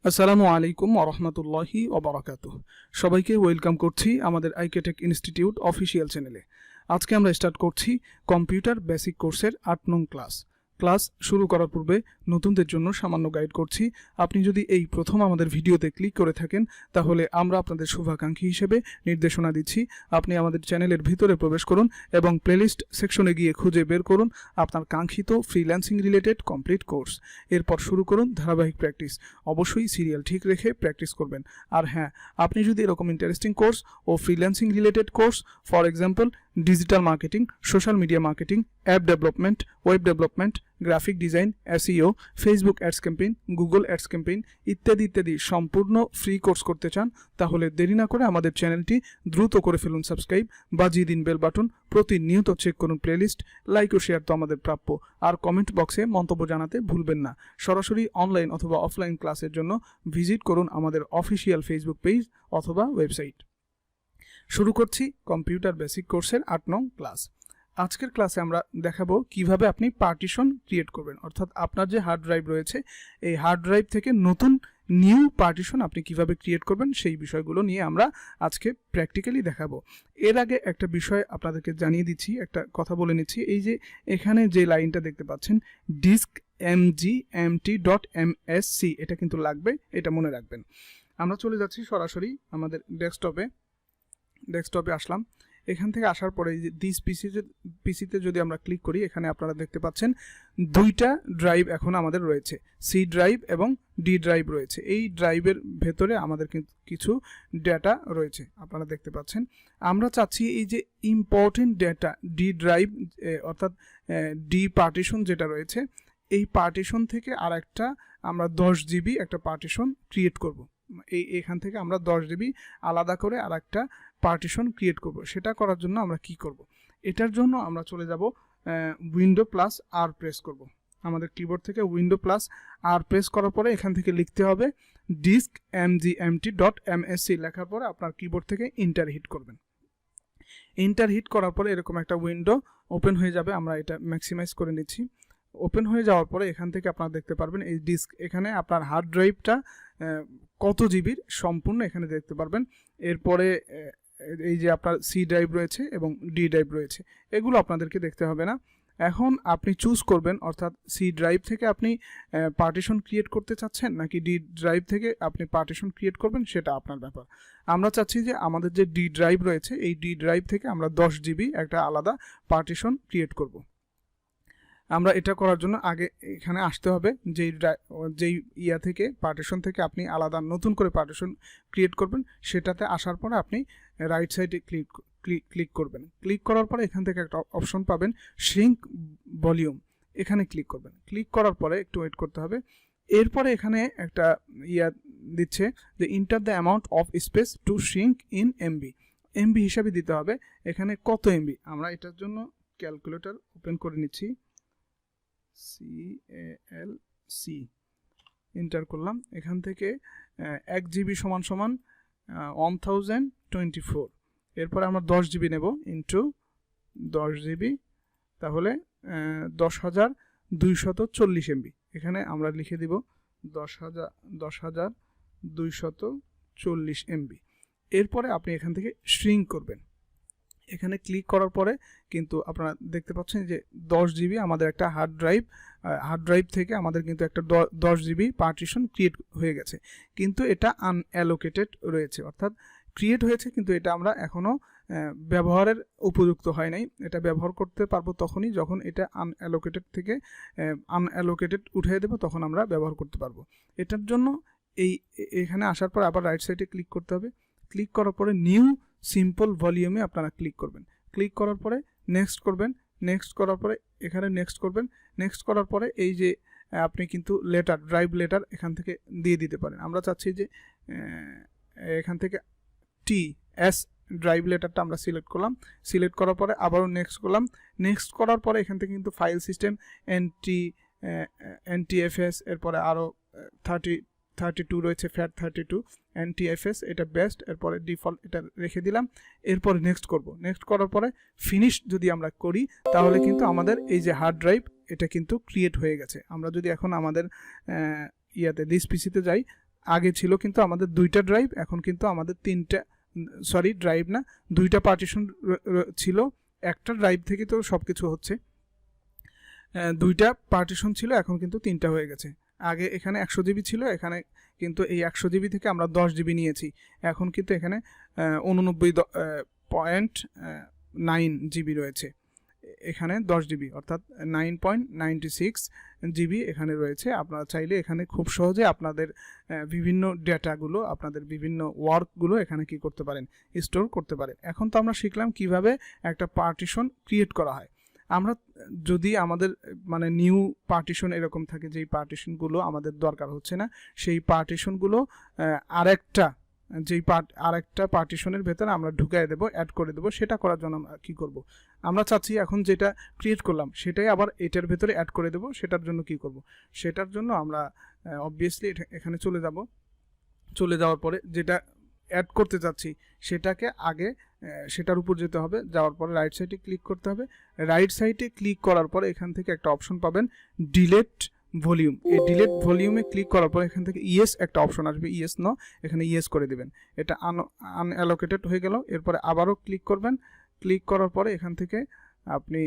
আসসালামু আলাইকুম ওয়া রাহমাতুল্লাহি ওয়া বারাকাতুহু। সবাইকে ওয়েলকাম করছি আমাদের আইকেটেক ইনস্টিটিউট অফিসিয়াল চ্যানেলে। আজকে আমরা স্টার্ট করছি কম্পিউটার বেসিক কোর্সের ৮ নং ক্লাস। ক্লাস শুরু করার পূর্বে নতুনদের জন্য সামান্য গাইড করছি। আপনি যদি এই প্রথম আমাদের ভিডিওতে ক্লিক করে থাকেন তাহলে আমরা আপনাদের শুভাকাঙ্ক্ষী হিসেবে নির্দেশনা দিচ্ছি। আপনি আমাদের চ্যানেলের ভিতরে প্রবেশ করুন এবং প্লেলিস্ট সেকশনে গিয়ে খুঁজে বের করুন আপনার কাঙ্ক্ষিত ফ্রিল্যান্সিং রিলেটেড কমপ্লিট কোর্স। এরপর শুরু করুন ধারাবাহিক প্র্যাকটিস। অবশ্যই সিরিয়াল ঠিক রেখে প্র্যাকটিস করবেন। আর হ্যাঁ, আপনি যদি এরকম ইন্টারেস্টিং কোর্স ও freelancing related course, for example digital marketing, social media marketing, app development, web development, graphic design, SEO, Facebook ads campaign, Google ads campaign ইত্যাদি সম্পূর্ণ ফ্রি কোর্স করতে চান তাহলে দেরি না করে আমাদের চ্যানেলটি দ্রুত করে ফেলুন সাবস্ক্রাইব, বাজিয়ে দিন বেল বাটন, প্রতিনিয়ত চেক করুন প্লেলিস্ট, লাইক ও শেয়ার তো আমাদের প্রাপ্য। আর কমেন্ট বক্সে মন্তব্য জানাতে ভুলবেন না। সরাসরি অনলাইন অথবা অফলাইন ক্লাসের জন্য ভিজিট করুন আমাদের অফিসিয়াল ফেসবুক পেজ অথবা ওয়েবসাইট। শুরু করছি কম্পিউটার বেসিক কোর্সের ৮ নং ক্লাস। আজকের ক্লাসে আমরা দেখাবো কিভাবে আপনি পার্টিশন ক্রিয়েট করবেন, অর্থাৎ আপনার যে হার্ড ড্রাইভ রয়েছে এই হার্ড ড্রাইভ থেকে নতুন নিউ পার্টিশন আপনি কিভাবে ক্রিয়েট করবেন সেই বিষয়গুলো নিয়ে আমরা আজকে প্র্যাকটিক্যালি দেখাবো। এর আগে একটা বিষয় আপনাদেরকে জানিয়ে দিচ্ছি, একটা কথা বলে নিচ্ছি। এই যে এখানে যে লাইনটা দেখতে পাচ্ছেন ডিস্ক mgmt.msc, এটা কিন্তু লাগবে, এটা মনে রাখবেন। আমরা চলে যাচ্ছি সরাসরি আমাদের ডেস্কটপে আসলাম। এখান থেকে আসার পরে দিস পিসিতে যদি আমরা ক্লিক করি, এখানে আপনারা দেখতে পাচ্ছেন দুইটা ড্রাইভ এখন আমাদের রয়েছে, সি ড্রাইভ এবং ডি ড্রাইভ রয়েছে। এই ড্রাইভের ভেতরে আমাদের কিন্তু কিছু ডেটা রয়েছে, আপনারা দেখতে পাচ্ছেন। আমরা চাচ্ছি এই যে ইম্পর্টেন্ট ডেটা ডি ড্রাইভ অর্থাৎ ডি পার্টিশন যেটা রয়েছে, এই পার্টিশন থেকে আর একটা আমরা 10 জিবি একটা পার্টিশন ক্রিয়েট করব। এখান থেকে আমরা 10 জিবি আলাদা করে আর একটা পার্টিশন ক্রিয়েট করব। সেটা করার জন্য আমরা কি করব? এটার জন্য আমরা চলে যাব উইন্ডো প্লাস আর প্রেস করব। আমাদের কিবোর্ড থেকে উইন্ডো প্লাস আর প্রেস করার পরে এখান থেকে লিখতে হবে ডিস্ক mgmt.msc। লেখার পরে আপনার কিবোর্ড থেকে ইন্টার হিট করবেন। ইন্টার হিট করার পরে এরকম একটা উইন্ডো ওপেন হয়ে যাবে। আমরা এটা ম্যাক্সিমাইজ করে নিচ্ছি। ওপেন হয়ে যাওয়ার পরে এখান থেকে আপনারা দেখতে পারবেন এই ডিস্ক, এখানে আপনার হার্ড ড্রাইভটা কত জিবির সম্পূর্ণ এখানে দেখতে পারবেন। এরপরে এই যে আপনার সি ড্রাইভ রয়েছে এবং ডি ড্রাইভ রয়েছে, এগুলো আপনাদেরকে দেখতে হবে না। এখন আপনি চুজ করবেন, অর্থাৎ সি ড্রাইভ থেকে আপনি পার্টিশন ক্রিয়েট করতে চাচ্ছেন নাকি ডি ড্রাইভ থেকে আপনি পার্টিশন ক্রিয়েট করবেন, সেটা আপনার ব্যাপার। আমরা চাচ্ছি যে আমাদের যে ডি ড্রাইভ রয়েছে এই ডি ড্রাইভ থেকে আমরা 10 জিবি একটা আলাদা পার্টিশন ক্রিয়েট করব। আমরা এটা করার জন্য আগে এখানে আসতে হবে, যেই ইয়া থেকে পার্টিশন থেকে আপনি আলাদা নতুন করে পার্টিশন ক্রিয়েট করবেন, সেটাতে আসার পরে আপনি রাইট সাইডে ক্লিক করবেন। ক্লিক করার পরে এখান থেকে একটা অপশন পাবেন শ্রিঙ্ক ভলিউম, এখানে ক্লিক করবেন। ক্লিক করার পরে একটু ওয়েট করতে হবে। এরপরে এখানে একটা ইয়া দিচ্ছে যে enter the amount of space to shrink in MB হিসাবে দিতে হবে এখানে কত এমবি। আমরা এটার জন্য ক্যালকুলেটর ওপেন করে নিচ্ছি, CALC এন্টার করলাম। এখান থেকে 1 জিবি সমান 1024। এরপরে আমরা 10 জিবি নেব ইন্টু 10 জিবি, তাহলে 10,240 এমবি। এখানে আমরা লিখে দিব 10,240 এমবি। এরপরে আপনি এখান থেকে শ্রিঙ্ক করবেন। এখানে ক্লিক করার পরে কিন্তু আপনারা দেখতে পাচ্ছেন যে 10 জিবি আমাদের একটা হার্ড ড্রাইভ থেকে আমাদের কিন্তু একটা 10 জিবি পার্টিশন ক্রিয়েট হয়ে গেছে, কিন্তু এটা আনঅ্যালোকেটেড রয়েছে, অর্থাৎ ক্রিয়েট হয়েছে কিন্তু এটা আমরা এখনও ব্যবহারের উপযুক্ত হয় নাই। এটা ব্যবহার করতে পারবো তখনই যখন এটা আনঅ্যালোকেটেড থেকে আনঅ্যালোকেটেড উঠিয়ে দেবো, তখন আমরা ব্যবহার করতে পারবো। এটার জন্য এখানে আসার পর আবার রাইট সাইডে ক্লিক করতে হবে। ক্লিক করার পরে নিউ সিম্পল ভলিউমে আপনারা ক্লিক করবেন। ক্লিক করার পরে নেক্সট করবেন। নেক্সট করার পরে এখানে নেক্সট করবেন। নেক্সট করার পরে এই যে আপনি কিন্তু ড্রাইভ লেটার এখান থেকে দিয়ে দিতে পারেন। আমরা চাচ্ছি যে এখান থেকে TS ড্রাইভ লেটারটা আমরা সিলেক্ট করলাম। সিলেক্ট করার পরে আবারও নেক্সট করলাম। নেক্সট করার পরে এখান থেকে কিন্তু ফাইল সিস্টেম NTFS, এরপরে আরও 32 রয়েছে, FAT 32 NTFS, এটা বেস্ট। এরপরে ডিফল্ট এটা রেখে দিলাম। এরপরে নেক্সট করব। নেক্সট করার পরে ফিনিশ যদি আমরা করি তাহলে কিন্তু আমাদের এই যে হার্ড ড্রাইভ এটা কিন্তু ক্রিয়েট হয়ে গেছে। আমরা যদি এখন আমাদের দিস পিসিতে যাই, আগে ছিল কিন্তু আমাদের 2টা ড্রাইভ, এখন কিন্তু আমাদের 3টা, সরি ড্রাইভ না, 2টা পার্টিশন ছিল, একটা ড্রাইভ থেকে তো সব কিছু হচ্ছে। 2টা পার্টিশন ছিল, এখন কিন্তু 3টা হয়ে গেছে। আগে এখানে 100 জিবি ছিল, এখানে কিন্তু এই 100 জিবি থেকে আমরা 10 জিবি নিয়েছি, এখন কিন্তু এখানে 89.9 জিবি রয়েছে, এখানে 10 জিবি অর্থাৎ 9.96 জিবি এখানে রয়েছে। আপনারা চাইলে এখানে খুব সহজে আপনাদের বিভিন্ন ডেটাগুলো, আপনাদের বিভিন্ন ওয়ার্কগুলো এখানে কি করতে পারেন, স্টোর করতে পারেন। এখন তো আমরা শিখলাম কিভাবে একটা পার্টিশন ক্রিয়েট করা হয়। আমরা যদি আমাদের মানে নিউ পার্টিশন এরকম থাকে যেই পার্টিশনগুলো আমাদের দরকার হচ্ছে না, সেই পার্টিশনগুলো আরেকটা পার্টিশনের ভেতরে আমরা ঢুকাই দেবো, অ্যাড করে দেবো। সেটা করার জন্য আমরা কী করব, আমরা চাচ্ছি এখন যেটা ক্রিয়েট করলাম সেটাই আবার এটার ভেতরে অ্যাড করে দেবো। সেটার জন্য কি করব, সেটার জন্য আমরা অবভিয়াসলি এখানে চলে যাওয়ার পরে যেটা অ্যাড করতে চাচ্ছি সেটাকে আগে সেটার উপর যেতে হবে, যাওয়ার পরে রাইট সাইডে ক্লিক করতে হবে। রাইট সাইডে ক্লিক করার পরে এখান থেকে একটা অপশন পাবেন ডিলেট ভলিউম। এই ডিলেট ভলিউমে ক্লিক করার পরে এখান থেকে ইয়েস একটা অপশন আসবে, ইয়েস নো, এখানে ইয়েস করে দিবেন। এটা আনঅ্যালোকেটেড হয়ে গেল। এরপরে আবারও ক্লিক করবেন, ক্লিক করার পরে এখান থেকে আপনি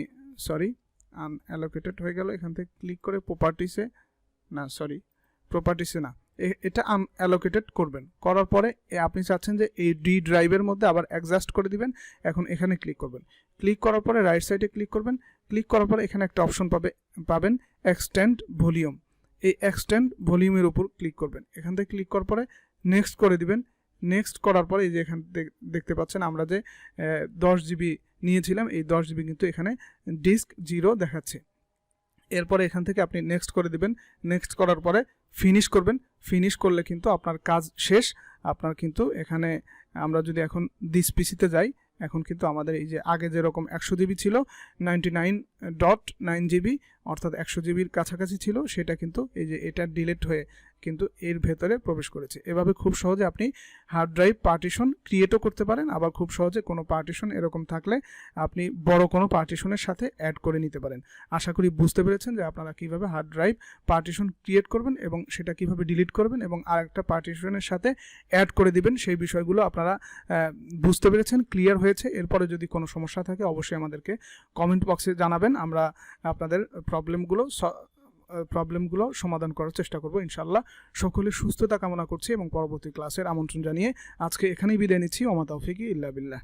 আনঅ্যালোকেটেড হয়ে গেল, এখান থেকে ক্লিক করে প্রপার্টিসে না, এটা আনঅ্যালোকেটেড করবেন। করার পরে আপনি চাচ্ছেন যে এই ডি ড্রাইভের মধ্যে আবার অ্যাডজাস্ট করে দিবেন। এখন এখানে ক্লিক করবেন, ক্লিক করার পরে রাইট সাইডে ক্লিক করবেন, ক্লিক করার পরে এখানে একটা অপশন পাবেন এক্সটেন্ড ভলিউম। এই এক্সটেন্ড ভলিউমের উপর ক্লিক করবেন, এখান থেকে ক্লিক করার পরে নেক্সট করে দিবেন। নেক্সট করার পরে এই যে এখান থেকে দেখতে পাচ্ছেন আমরা যে 10 জিবি নিয়েছিলাম, এই 10 জিবি কিন্তু এখানে ডিস্ক 0 দেখাচ্ছে। এরপরে এখান থেকে আপনি নেক্সট করে দিবেন, নেক্সট করার পরে ফিনিশ করবেন। ফিনিশ করলে কিন্তু আপনার কাজ শেষ। আপনার কিন্তু এখানে আমরা যদি এখন দিস পিসিতে যাই, এখন কিন্তু আমাদের এই যে আগে যেরকম 100 জিবি ছিল, 99.9 জিবি অর্থাৎ 100 জিবির কাছাকাছি ছিল, সেটা কিন্তু এই যে এটা ডিলিট হয়ে কিন্তু এর ভেতরে প্রবেশ করেছে। এভাবে খুব সহজে আপনি হার্ড ড্রাইভ পার্টিশন ক্রিয়েটও করতে পারেন। আবার খুব সহজে কোনো পার্টিশন এরকম থাকলে আপনি বড় কোনো পার্টিশনের সাথে অ্যাড করে নিতে পারেন। আশা করি বুঝতে পেরেছেন যে আপনারা কিভাবে হার্ড ড্রাইভ পার্টিশন ক্রিয়েট করবেন এবং সেটা কিভাবে ডিলিট করবেন এবং আরেকটা পার্টিশনের সাথে অ্যাড করে দিবেন। সেই বিষয়গুলো আপনারা বুঝতে পেরেছেন, ক্লিয়ার হয়েছে। এরপরে যদি কোনো সমস্যা থাকে অবশ্যই আমাদেরকে কমেন্ট বক্সে জানাবেন, আমরা আপনাদের প্রবলেমগুলো সমাধান করার চেষ্টা করব ইনশাআল্লাহ। সকলের সুস্থতা কামনা করছি এবং পরবর্তী ক্লাসের আমন্ত্রণ জানিয়ে আজকে এখানেই বিদায় নিচ্ছি। ওমা তাওফিকি ইল্লা বিল্লাহ।